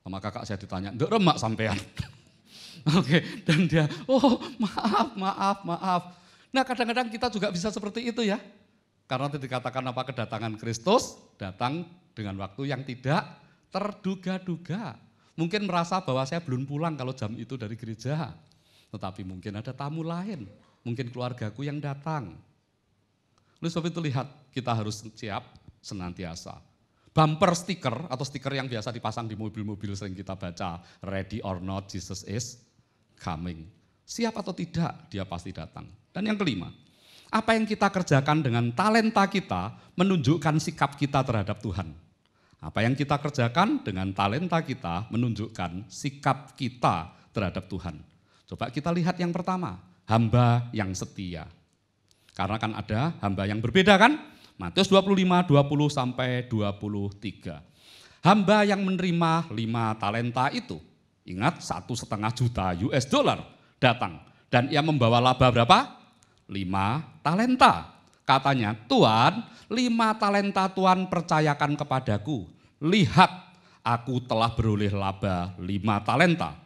Sama kakak saya ditanya, "Nduk remak sampean?" Oke, dan dia, "Oh, maaf." Nah, kadang-kadang kita juga bisa seperti itu ya. Karena dikatakan apa kedatangan Kristus datang dengan waktu yang tidak terduga-duga. Mungkin merasa bahwa saya belum pulang kalau jam itu dari gereja. Tetapi mungkin ada tamu lain, mungkin keluargaku yang datang. Oleh sebab itu lihat, kita harus siap senantiasa. Bumper stiker atau stiker yang biasa dipasang di mobil-mobil sering kita baca, ready or not, Jesus is coming. Siap atau tidak, dia pasti datang. Dan yang kelima, apa yang kita kerjakan dengan talenta kita menunjukkan sikap kita terhadap Tuhan. Apa yang kita kerjakan dengan talenta kita menunjukkan sikap kita terhadap Tuhan. Coba kita lihat yang pertama, hamba yang setia. Karena kan ada hamba yang berbeda kan? Matius 25, 20 sampai 23. Hamba yang menerima 5 talenta itu, ingat 1,5 juta US dollar datang. Dan ia membawa laba berapa? 5 talenta. Katanya, Tuhan, 5 talenta Tuhan percayakan kepadaku. Lihat, aku telah beroleh laba 5 talenta.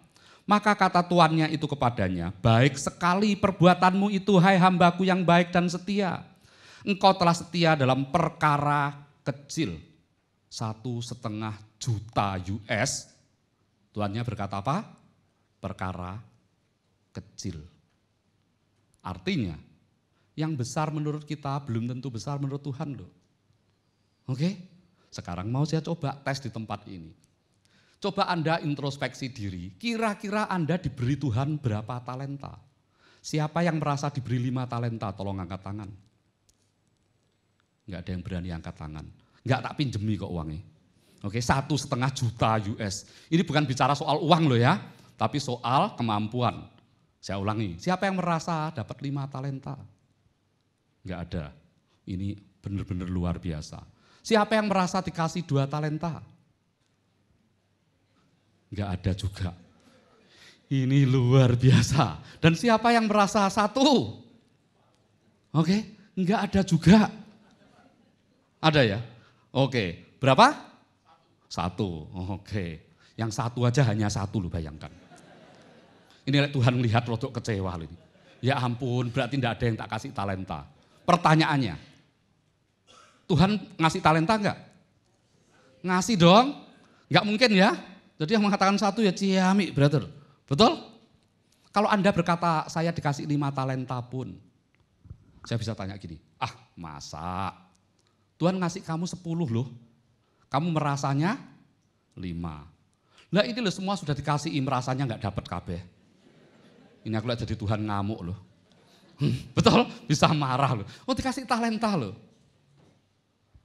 Maka kata tuannya itu kepadanya, baik sekali perbuatanmu itu, hai hambaku yang baik dan setia. Engkau telah setia dalam perkara kecil, 1,5 juta US. Tuannya berkata apa? Perkara kecil. Artinya, yang besar menurut kita belum tentu besar menurut Tuhan loh. Oke? Sekarang mau saya coba tes di tempat ini. Coba Anda introspeksi diri, kira-kira Anda diberi Tuhan berapa talenta? Siapa yang merasa diberi 5 talenta? Tolong angkat tangan. Enggak ada yang berani angkat tangan. Enggak, tak pinjemi kok uangnya. Oke, 1,5 juta US. Ini bukan bicara soal uang loh ya, tapi soal kemampuan. Saya ulangi, siapa yang merasa dapat 5 talenta? Enggak ada. Ini benar-benar luar biasa. Siapa yang merasa dikasih 2 talenta? Enggak ada juga. Ini luar biasa. Dan siapa yang merasa 1? Oke, enggak ada juga. Ada ya? Oke, berapa? 1. Oke, yang 1 aja hanya 1 loh, bayangkan. Ini Tuhan lihat rodok kecewa loh ini. Ya ampun, berarti enggak ada yang tak kasih talenta. Pertanyaannya, Tuhan ngasih talenta enggak? Ngasih dong, enggak mungkin ya. Jadi yang mengatakan 1 ya ciamik, brother. Betul? Kalau Anda berkata saya dikasih 5 talenta pun, saya bisa tanya gini, masa Tuhan ngasih kamu 10 loh, kamu merasanya 5. Lah ini loh semua sudah dikasih, merasanya enggak dapat kabeh. Ini aku lihat jadi Tuhan ngamuk loh. Betul? Bisa marah loh. Oh dikasih talenta loh.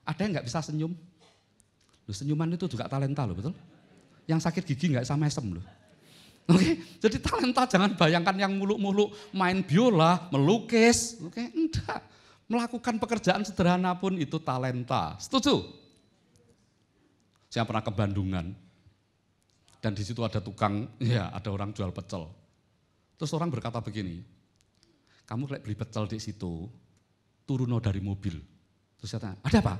Ada yang enggak bisa senyum? Loh, senyuman itu juga talenta loh, betul? Yang sakit gigi enggak sama mesem loh. Oke, jadi talenta jangan bayangkan yang muluk-muluk main biola, melukis, oke, enggak. Melakukan pekerjaan sederhana pun itu talenta. Setuju? Saya pernah ke Bandungan dan di situ ada tukang, ya ada orang jual pecel. Terus orang berkata begini, kamu kalau beli pecel di situ, turun dari mobil. Terus saya tanya, ada apa?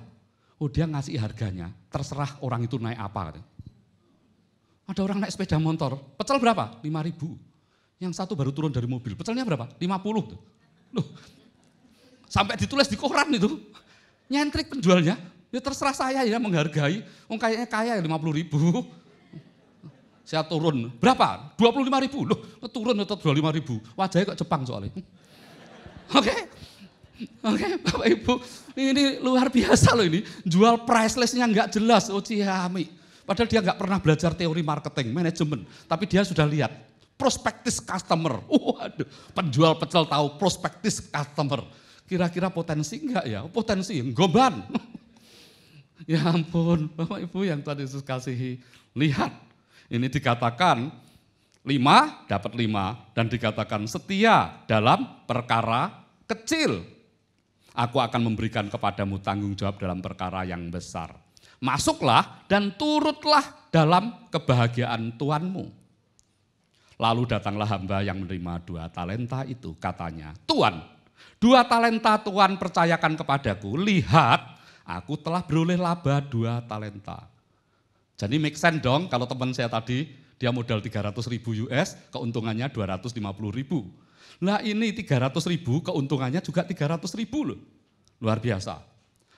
Oh dia ngasih harganya, terserah orang itu naik apa. Katanya. Ada orang naik sepeda motor, pecel berapa? 5.000. Yang satu baru turun dari mobil, pecelnya berapa? 50. Loh, sampai ditulis di koran itu. Nyentrik penjualnya, ya terserah saya ya menghargai. Kayaknya kaya ya 50.000. Saya turun, berapa? 25.000. Loh, turun atau 25.000. Wajahnya kok Jepang soalnya. Oke, Bapak Ibu, ini luar biasa loh ini. Jual price list-nya enggak jelas, oh ciami. Padahal dia nggak pernah belajar teori marketing, manajemen. Tapi dia sudah lihat, prospektis customer. Waduh, penjual pecel tahu prospektis customer. Kira-kira potensi enggak ya? Potensi, goban. Ya ampun, Bapak Ibu yang Tuhan Yesus kasihi. Lihat, ini dikatakan 5 dapat 5. Dan dikatakan setia dalam perkara kecil. Aku akan memberikan kepadamu tanggung jawab dalam perkara yang besar. Masuklah dan turutlah dalam kebahagiaan Tuanmu. Lalu datanglah hamba yang menerima 2 talenta itu. Katanya, Tuan, 2 talenta Tuan percayakan kepadaku. Lihat, aku telah beroleh laba 2 talenta. Jadi make sense dong kalau teman saya tadi, dia modal 300.000 US, keuntungannya 250.000. Nah ini 300.000, keuntungannya juga 300.000 loh. Luar biasa.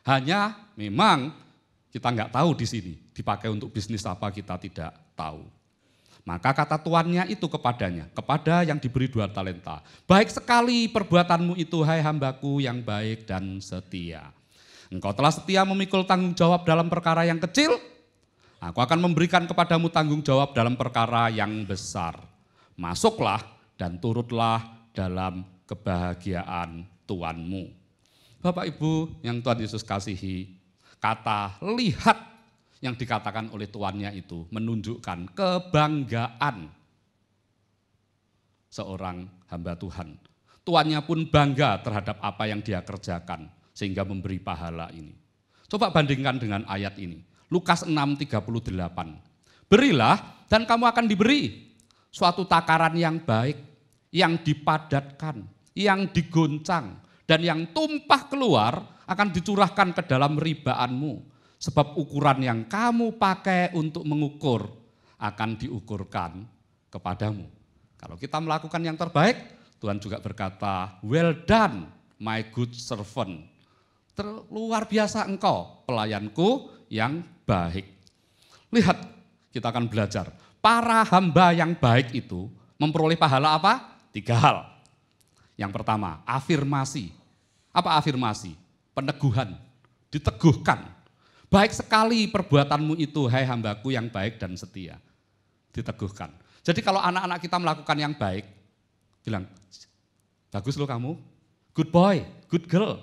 Hanya memang kita enggak tahu di sini, dipakai untuk bisnis apa kita tidak tahu. Maka kata tuannya itu kepadanya, kepada yang diberi 2 talenta. Baik sekali perbuatanmu itu, hai hambaku yang baik dan setia. Engkau telah setia memikul tanggung jawab dalam perkara yang kecil, aku akan memberikan kepadamu tanggung jawab dalam perkara yang besar. Masuklah dan turutlah dalam kebahagiaan Tuanmu. Bapak Ibu yang Tuhan Yesus kasihi, kata lihat yang dikatakan oleh tuannya itu menunjukkan kebanggaan seorang hamba Tuhan. Tuannya pun bangga terhadap apa yang dia kerjakan sehingga memberi pahala ini. Coba bandingkan dengan ayat ini. Lukas 6:38. Berilah dan kamu akan diberi suatu takaran yang baik, yang dipadatkan, yang digoncang, dan yang tumpah keluar akan dicurahkan ke dalam ribaanmu. Sebab ukuran yang kamu pakai untuk mengukur akan diukurkan kepadamu. Kalau kita melakukan yang terbaik, Tuhan juga berkata, well done my good servant. Luar biasa engkau, pelayanku yang baik. Lihat, kita akan belajar. Para hamba yang baik itu memperoleh pahala apa? 3 hal. Yang pertama, afirmasi. Apa afirmasi? Peneguhan, diteguhkan. Baik sekali perbuatanmu itu, hai hambaku yang baik dan setia. Diteguhkan. Jadi kalau anak-anak kita melakukan yang baik, bilang, bagus loh kamu, good boy, good girl.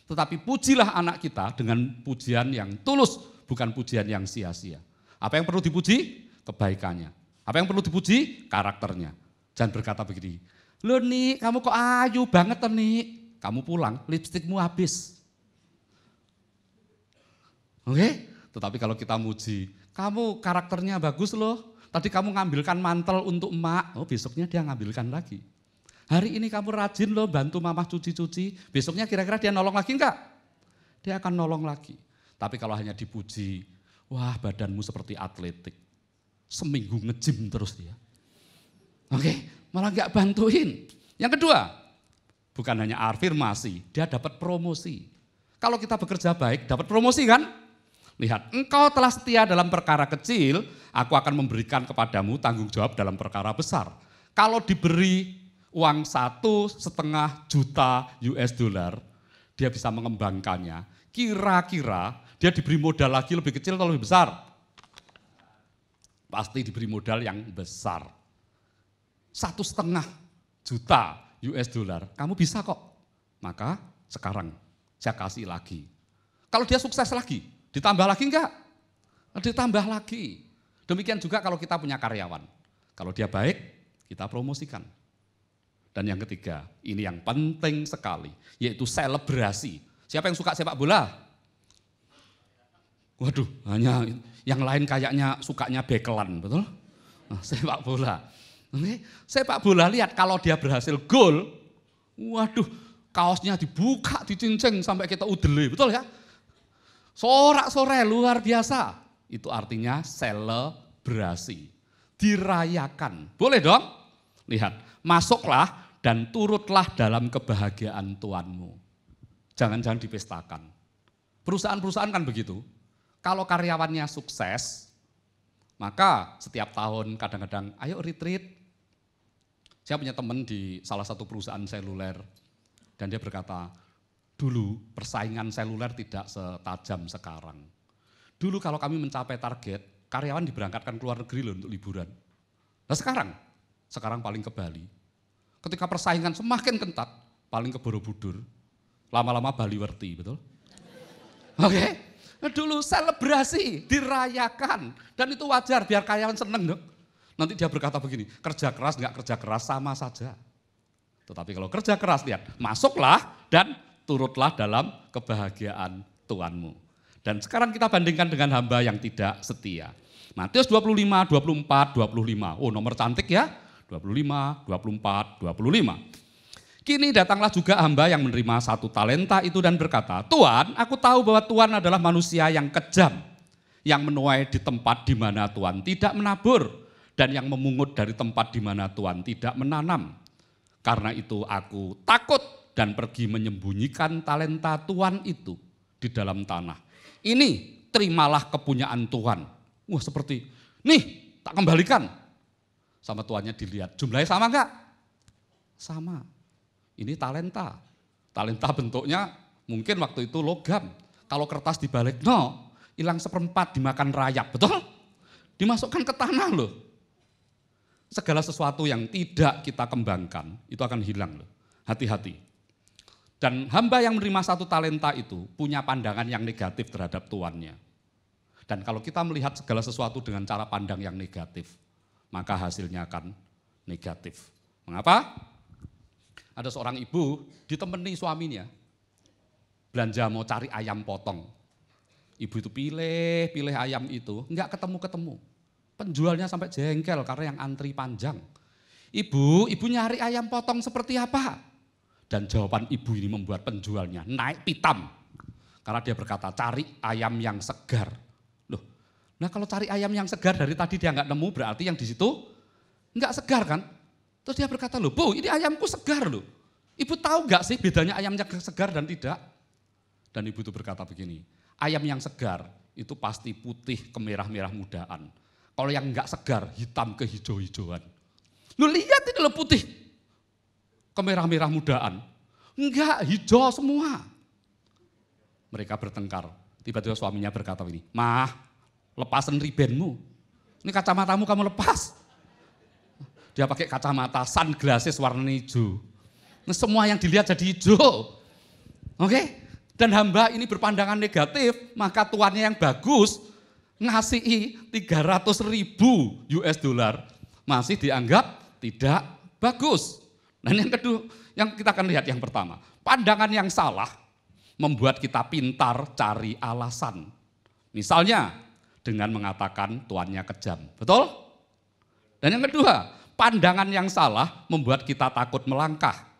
Tetapi pujilah anak kita dengan pujian yang tulus, bukan pujian yang sia-sia. Apa yang perlu dipuji? Kebaikannya. Apa yang perlu dipuji? Karakternya. Jangan berkata begini, loh Nik, kamu kok ayu banget Nik. Kamu pulang, lipstikmu habis. Oke? Tetapi kalau kita muji, kamu karakternya bagus loh. Tadi kamu ngambilkan mantel untuk emak, oh besoknya dia ngambilkan lagi. Hari ini kamu rajin loh bantu mama cuci-cuci, besoknya kira-kira dia nolong lagi enggak? Dia akan nolong lagi. Tapi kalau hanya dipuji, wah badanmu seperti atletik. Seminggu nge-gym terus dia. Oke, malah enggak bantuin. Yang kedua, bukan hanya afirmasi, dia dapat promosi. Kalau kita bekerja baik, dapat promosi kan? Lihat, engkau telah setia dalam perkara kecil, aku akan memberikan kepadamu tanggung jawab dalam perkara besar. Kalau diberi uang 1,5 juta US dollar, dia bisa mengembangkannya. Kira-kira dia diberi modal lagi lebih kecil atau lebih besar? Pasti diberi modal yang besar. 1,5 juta US dollar, kamu bisa kok. Maka sekarang saya kasih lagi. Kalau dia sukses lagi, ditambah lagi enggak? Ditambah lagi. Demikian juga kalau kita punya karyawan. Kalau dia baik, kita promosikan. Dan yang ketiga, ini yang penting sekali, yaitu selebrasi. Siapa yang suka sepak bola? Waduh, hanya yang lain kayaknya sukanya bekelan, betul? Nah, sepak bola. Oke, sepak bola lihat kalau dia berhasil gol, waduh, kaosnya dibuka, dicincing sampai kita udele, betul ya? Sorak-sorai luar biasa. Itu artinya selebrasi. Dirayakan. Boleh dong? Lihat, masuklah dan turutlah dalam kebahagiaan Tuhanmu. Jangan-jangan dipestakan. Perusahaan-perusahaan kan begitu. Kalau karyawannya sukses, maka setiap tahun kadang-kadang ayo retreat. Saya punya teman di salah satu perusahaan seluler dan dia berkata, dulu persaingan seluler tidak setajam sekarang. Dulu kalau kami mencapai target, karyawan diberangkatkan ke luar negeri loh untuk liburan. Nah sekarang paling ke Bali. Ketika persaingan semakin ketat, paling ke Borobudur. Lama-lama Bali werti, betul? Oke, dulu selebrasi, dirayakan. Dan itu wajar, biar karyawan seneng dong. Nanti dia berkata begini, kerja keras nggak kerja keras sama saja. Tetapi kalau kerja keras, lihat, masuklah dan turutlah dalam kebahagiaan Tuhanmu. Dan sekarang kita bandingkan dengan hamba yang tidak setia. Matius 25, 24, 25. Oh nomor cantik ya, 25, 24, 25. Kini datanglah juga hamba yang menerima 1 talenta itu dan berkata, Tuhan, aku tahu bahwa Tuhan adalah manusia yang kejam, yang menuai di tempat di mana Tuhan tidak menabur, dan yang memungut dari tempat di mana Tuhan tidak menanam. Karena itu aku takut dan pergi menyembunyikan talenta Tuhan itu di dalam tanah. Ini terimalah kepunyaan Tuhan. Wah seperti, nih tak kembalikan. Sama tuannya dilihat, jumlahnya sama enggak? Sama. Ini talenta. Talenta bentuknya mungkin waktu itu logam. Kalau kertas dibalik, no, hilang 1/4 dimakan rayap, betul? Dimasukkan ke tanah loh. Segala sesuatu yang tidak kita kembangkan, itu akan hilang loh. Hati-hati. Dan hamba yang menerima 1 talenta itu punya pandangan yang negatif terhadap tuannya. Dan kalau kita melihat segala sesuatu dengan cara pandang yang negatif, maka hasilnya akan negatif. Mengapa? Ada seorang ibu ditemani suaminya, belanja mau cari ayam potong. Ibu itu pilih ayam itu, enggak ketemu-ketemu. Penjualnya sampai jengkel karena yang antri panjang. Ibu nyari ayam potong seperti apa? Dan jawaban ibu ini membuat penjualnya naik pitam. Karena dia berkata, cari ayam yang segar. Loh, nah kalau cari ayam yang segar dari tadi dia enggak nemu, berarti yang di situ enggak segar kan? Terus dia berkata, loh Bu, ini ayamku segar loh. Ibu tahu enggak sih bedanya ayam yang segar dan tidak? Dan ibu itu berkata begini, ayam yang segar itu pasti putih kemerah-merah mudaan. Kalau yang enggak segar, hitam kehijau-hijauan. Lu lihat ini loh putih kemerah-merah mudaan. Enggak, hijau semua. Mereka bertengkar. Tiba-tiba suaminya berkata begini, Mah, lepasin ribenmu. Ini kacamatamu kamu lepas. Dia pakai kacamata sunglasses warna hijau. Nah, semua yang dilihat jadi hijau. Oke? Dan hamba ini berpandangan negatif, maka tuannya yang bagus ngasihi 300.000 US dollar masih dianggap tidak bagus. Dan yang kedua, yang kita akan lihat yang pertama, pandangan yang salah membuat kita pintar cari alasan. Misalnya dengan mengatakan tuannya kejam, betul? Dan yang kedua, pandangan yang salah membuat kita takut melangkah.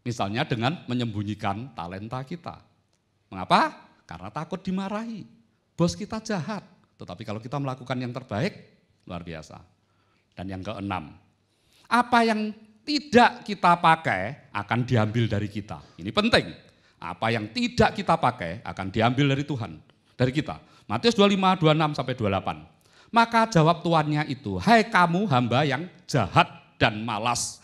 Misalnya dengan menyembunyikan talenta kita. Mengapa? Karena takut dimarahi. Bos kita jahat, tetapi kalau kita melakukan yang terbaik, luar biasa. Dan yang keenam, apa yang tidak kita pakai akan diambil dari kita. Ini penting. Apa yang tidak kita pakai akan diambil dari Tuhan, dari kita. Matius 25, 26 sampai 28. Maka jawab tuannya itu, hai kamu hamba yang jahat dan malas.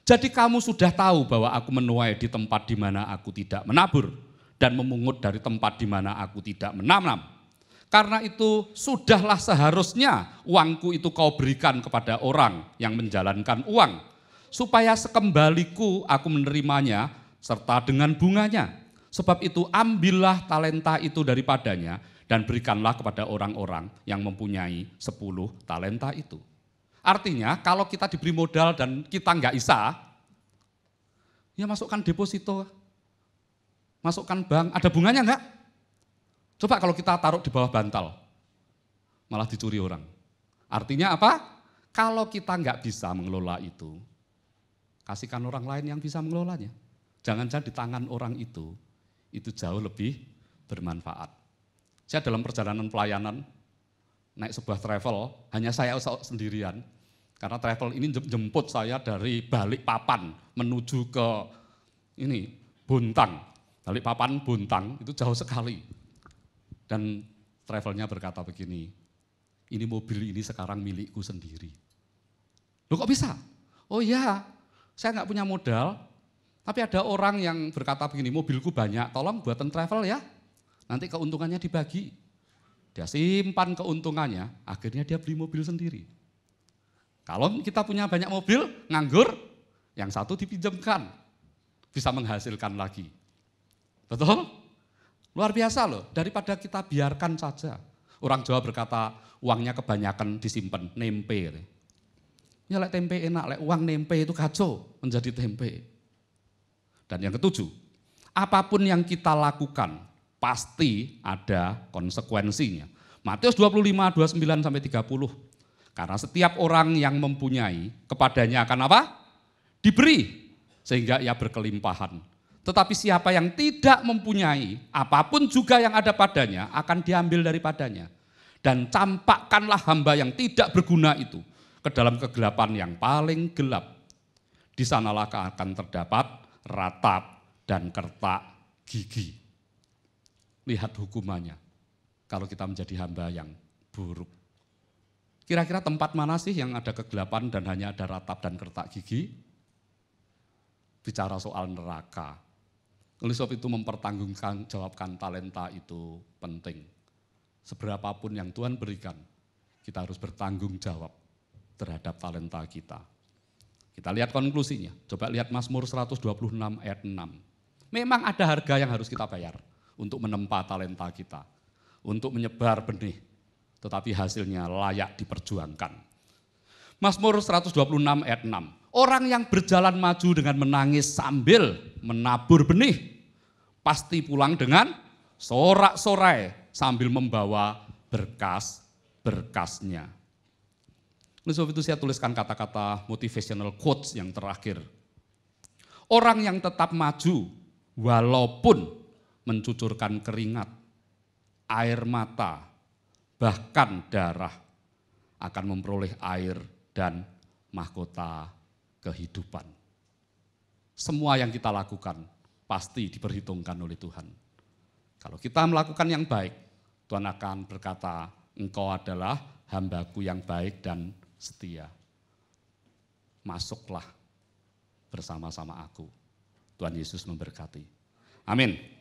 Jadi kamu sudah tahu bahwa aku menuai di tempat di mana aku tidak menabur dan memungut dari tempat di mana aku tidak menanam. Karena itu sudahlah seharusnya uangku itu kau berikan kepada orang yang menjalankan uang, supaya sekembaliku aku menerimanya serta dengan bunganya. Sebab itu ambillah talenta itu daripadanya dan berikanlah kepada orang-orang yang mempunyai 10 talenta itu. Artinya kalau kita diberi modal dan kita nggak bisa, ya masukkan deposito, masukkan bank, ada bunganya enggak? Coba kalau kita taruh di bawah bantal, malah dicuri orang. Artinya apa? Kalau kita nggak bisa mengelola itu, kasihkan orang lain yang bisa mengelolanya. Jangan-jangan di tangan orang itu jauh lebih bermanfaat. Saya dalam perjalanan pelayanan, naik sebuah travel, hanya saya sendirian. Karena travel ini jemput saya dari Balikpapan menuju ke Bontang. Balikpapan, Bontang, itu jauh sekali. Dan travelnya berkata begini, ini mobil ini sekarang milikku sendiri. Loh kok bisa? Oh iya, saya nggak punya modal, tapi ada orang yang berkata begini, mobilku banyak, tolong buatan travel ya, nanti keuntungannya dibagi. Dia simpan keuntungannya, akhirnya dia beli mobil sendiri. Kalau kita punya banyak mobil, nganggur, yang satu dipinjamkan, bisa menghasilkan lagi. Betul? Luar biasa loh, daripada kita biarkan saja. Orang Jawa berkata, uangnya kebanyakan disimpan, nempe. Ya lek tempe enak, lek uang nempe itu kacau menjadi tempe. Dan yang ketujuh, apapun yang kita lakukan, pasti ada konsekuensinya. Matius 25, 29 sampai 30. Karena setiap orang yang mempunyai, kepadanya akan apa? Diberi, sehingga ia berkelimpahan. Tetapi siapa yang tidak mempunyai, apapun juga yang ada padanya, akan diambil daripadanya. Dan campakkanlah hamba yang tidak berguna itu ke dalam kegelapan yang paling gelap. Di sanalah akan terdapat ratap dan kertak gigi. Lihat hukumannya kalau kita menjadi hamba yang buruk. Kira-kira tempat mana sih yang ada kegelapan dan hanya ada ratap dan kertak gigi? Bicara soal neraka. Oleh sebab itu mempertanggungjawabkan talenta itu penting. Seberapapun yang Tuhan berikan, kita harus bertanggung jawab terhadap talenta kita. Kita lihat konklusinya, coba lihat Mazmur 126 ayat 6. Memang ada harga yang harus kita bayar untuk menempa talenta kita, untuk menyebar benih, tetapi hasilnya layak diperjuangkan. Mazmur 126 ayat 6. Orang yang berjalan maju dengan menangis sambil menabur benih, pasti pulang dengan sorak-sorai sambil membawa berkas-berkasnya. Oleh sebab itu saya tuliskan kata-kata motivational quotes yang terakhir. Orang yang tetap maju walaupun mencucurkan keringat, air mata, bahkan darah, akan memperoleh air dan mahkota kehidupan. Semua yang kita lakukan pasti diperhitungkan oleh Tuhan. Kalau kita melakukan yang baik, Tuhan akan berkata, engkau adalah hambaku yang baik dan setia. Masuklah bersama-sama aku. Tuhan Yesus memberkati. Amin.